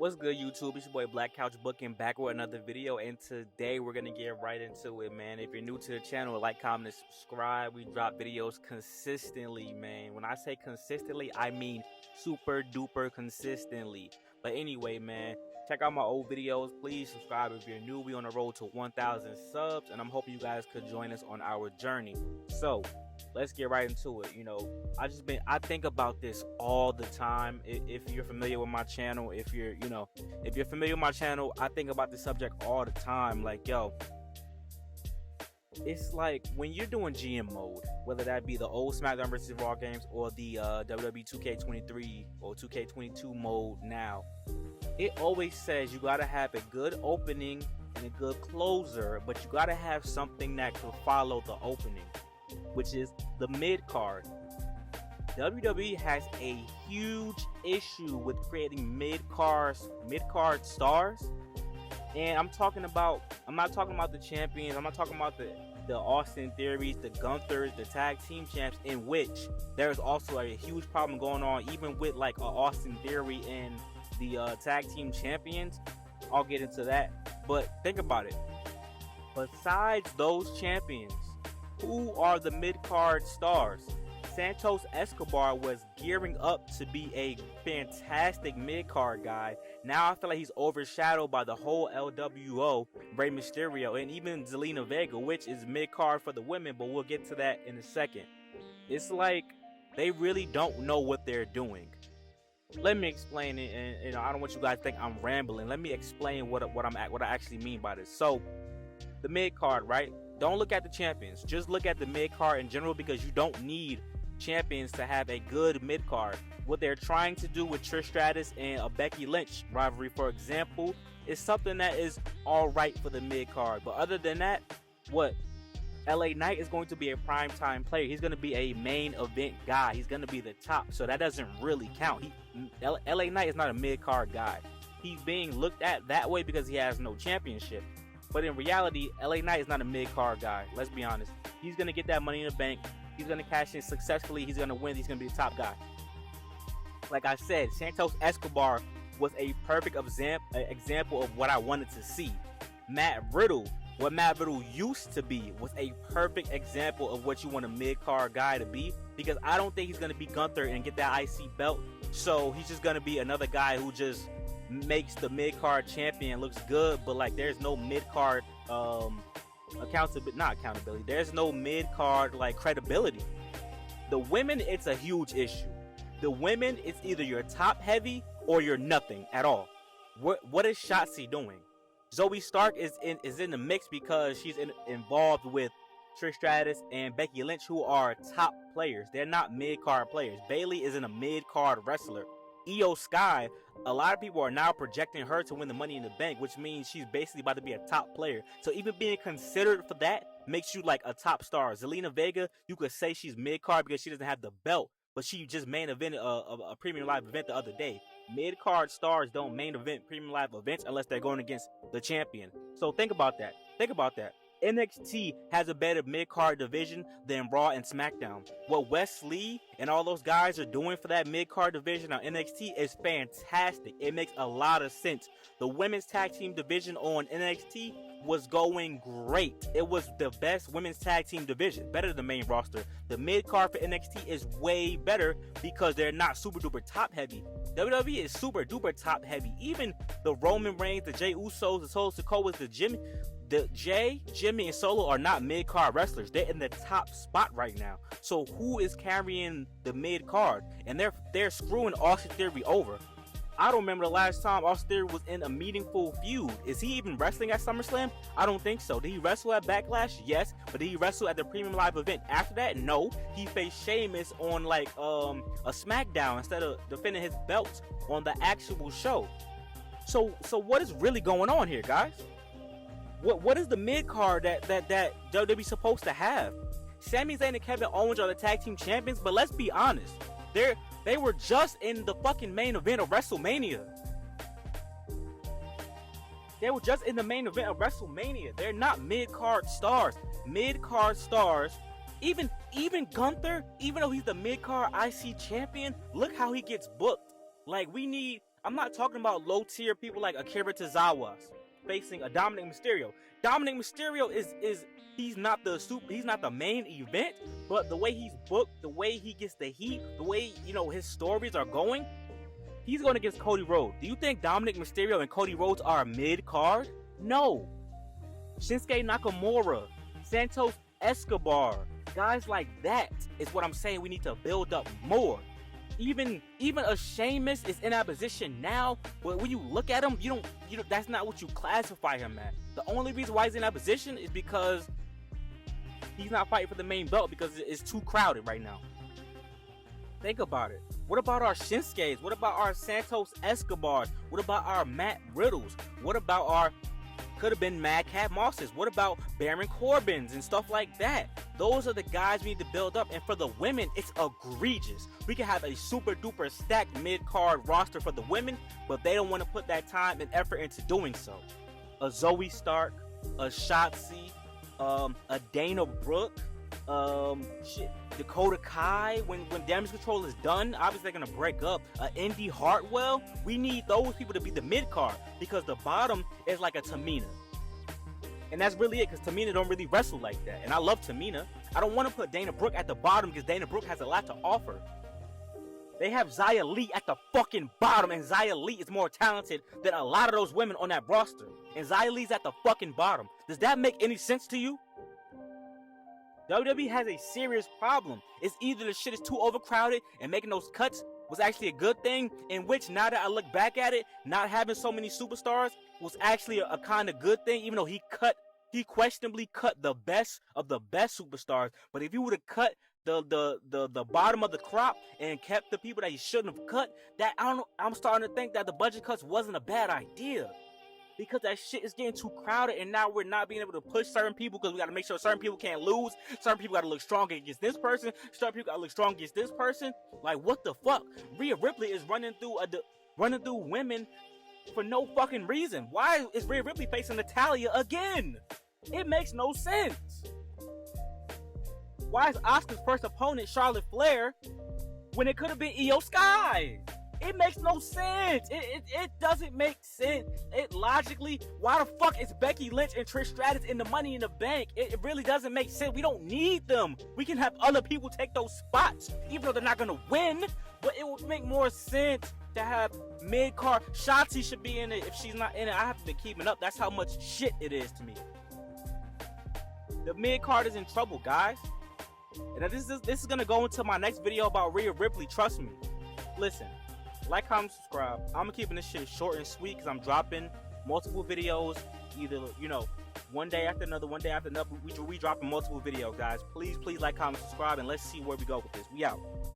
What's good, YouTube? It's your boy Black Couch Booking back with another video, and today we're gonna get right into it, man. If you're new to the channel, like, comment, and subscribe. We drop videos consistently, man. When I say consistently, I mean super duper consistently. But anyway, man, check out my old videos. Please subscribe if you're new. We on the road to 1,000 subs, and I'm hoping you guys could join us on our journey. So let's get right into it. I think about this all the time. If you're familiar with my channel, if you're familiar with my channel, I think about this subject all the time. Like, yo, it's like when you're doing GM mode, whether that be the old Smackdown vs. Raw games or the WWE 2K23 or 2K22 mode now, it always says you gotta have a good opening and a good closer, but you gotta have something that can follow the opening, which is the mid card. WWE has a huge issue with creating mid card stars, and I'm not talking about the champions. I'm not talking about the Austin Theories, the Gunthers, the tag team champs, in which there's also a huge problem going on, even with like Austin Theory and the tag team champions. I'll get into that, but think about it. Besides those champions, who are the mid-card stars? Santos Escobar was gearing up to be a fantastic mid-card guy. Now I feel like he's overshadowed by the whole LWO, Rey Mysterio, and even Zelina Vega, which is mid-card for the women, but we'll get to that in a second. It's like they really don't know what they're doing. Let me explain it, and I don't want you guys to think I'm rambling. Let me explain what I actually mean by this. So, the mid-card, right? Don't look at the champions. Just look at the mid-card in general, because you don't need champions to have a good mid-card. What they're trying to do with Trish Stratus and a Becky Lynch rivalry, for example, is something that is alright for the mid-card. But other than that, what? LA Knight is going to be a primetime player. He's going to be a main event guy. He's going to be the top. So that doesn't really count. LA Knight is not a mid-card guy. He's being looked at that way because he has no championship. But in reality, LA Knight is not a mid-card guy. Let's be honest. He's going to get that money in the bank. He's going to cash in successfully. He's going to win. He's going to be the top guy. Like I said, Santos Escobar was a perfect example of what I wanted to see. What Matt Riddle used to be, was a perfect example of what you want a mid-card guy to be. Because I don't think he's going to be Gunther and get that IC belt. So he's just going to be another guy who just makes the mid-card champion looks good, but like there's no mid-card accountability. There's no mid-card like credibility. The women, it's a huge issue. The women, it's either you're top heavy or you're nothing at all. What is Shotzi doing? Zoe Stark is in the mix because she's involved with Trish Stratus and Becky Lynch, who are top players. They're not mid-card players. Bayley isn't a mid-card wrestler. Io Sky, a lot of people are now projecting her to win the Money in the Bank, which means she's basically about to be a top player. So even being considered for that makes you like a top star. Zelina Vega, you could say she's mid-card because she doesn't have the belt, but she just main evented a premium live event the other day. Mid-card stars don't main event premium live events unless they're going against the champion. So think about that. NXT has a better mid-card division than Raw and SmackDown. What Wes Lee and all those guys are doing for that mid-card division on NXT is fantastic. It makes a lot of sense. The women's tag team division on NXT was going great. It was the best women's tag team division, better than the main roster. The mid-card for NXT is way better because they're not super duper top heavy. WWE is super duper top heavy. Even the Roman Reigns, the Jey Usos, the Solo Sikoas, the Jimmy and Solo are not mid-card wrestlers. They're in the top spot right now. So who is carrying the mid-card? And they're screwing Austin Theory over. I don't remember the last time Austin Theory was in a meaningful feud. Is he even wrestling at SummerSlam? I don't think so. Did he wrestle at Backlash? Yes. But did he wrestle at the Premium Live event after that? No. He faced Sheamus on like a Smackdown instead of defending his belts on the actual show. So what is really going on here, guys? What is the mid card that WWE supposed to have? Sami Zayn and Kevin Owens are the tag team champions, but let's be honest, they were just in the fucking main event of WrestleMania. They're not mid card stars. Mid card stars, even Gunther, even though he's the mid card IC champion, look how he gets booked. Like, we need I'm not talking about low tier people like Akira Tozawa facing a Dominic Mysterio. Dominic Mysterio is he's not the main event, but the way he's booked, the way he gets the heat, the way, you know, his stories are going, he's going against Cody Rhodes. Do you think Dominic Mysterio and Cody Rhodes are a mid card? No. Shinsuke Nakamura, Santos Escobar, guys like that is what I'm saying we need to build up more. Even a Sheamus is in that position now, but when you look at him, you don't that's not what you classify him at. The only reason why he's in that position is because he's not fighting for the main belt because it's too crowded right now. Think about it. What about our Shinsuke's? What about our Santos Escobars? What about our Matt Riddles? What about our could have been Madcap Mosses? What about Baron Corbins and stuff like that? Those are the guys we need to build up. And for the women, it's egregious. We can have a super duper stacked mid-card roster for the women, but they don't want to put that time and effort into doing so. A Zoe Stark, a Shotzi, a Dana Brooke, Dakota Kai. When Damage Control is done, obviously they're gonna break up. Indy Hartwell. We need those people to be the mid card because the bottom is like a Tamina, and that's really it. Because Tamina don't really wrestle like that, and I love Tamina. I don't want to put Dana Brooke at the bottom because Dana Brooke has a lot to offer. They have Xia Li at the fucking bottom, and Xia Li is more talented than a lot of those women on that roster. And Xia Li's at the fucking bottom. Does that make any sense to you? WWE has a serious problem. It's either the shit is too overcrowded and making those cuts was actually a good thing, in which now that I look back at it, not having so many superstars was actually a kind of good thing, even though he questionably cut the best of the best superstars. But if he would have cut the bottom of the crop and kept the people that he shouldn't have cut, that I'm starting to think that the budget cuts wasn't a bad idea. Because that shit is getting too crowded, and now we're not being able to push certain people because we got to make sure certain people can't lose. Certain people got to look strong against this person. Certain people got to look strong against this person. Like, what the fuck? Rhea Ripley is running through women for no fucking reason. Why is Rhea Ripley facing Natalya again? It makes no sense. Why is Asuka's first opponent Charlotte Flair when it could have been Io Sky? It makes no sense. It doesn't make sense. It logically, why the fuck is Becky Lynch and Trish Stratus in the Money in the Bank? It really doesn't make sense. We don't need them. We can have other people take those spots, even though they're not gonna win. But it would make more sense to have mid-card. Shotzi should be in it. If she's not in it, I have to be keeping up. That's how much shit it is to me. The mid-card is in trouble, guys. And this is gonna go into my next video about Rhea Ripley. Trust me. Listen. Like, comment, subscribe. I'm keeping this shit short and sweet because I'm dropping multiple videos, either, you know, one day after another. We dropping multiple videos, guys. Please like, comment, subscribe, and let's see where we go with this. We out.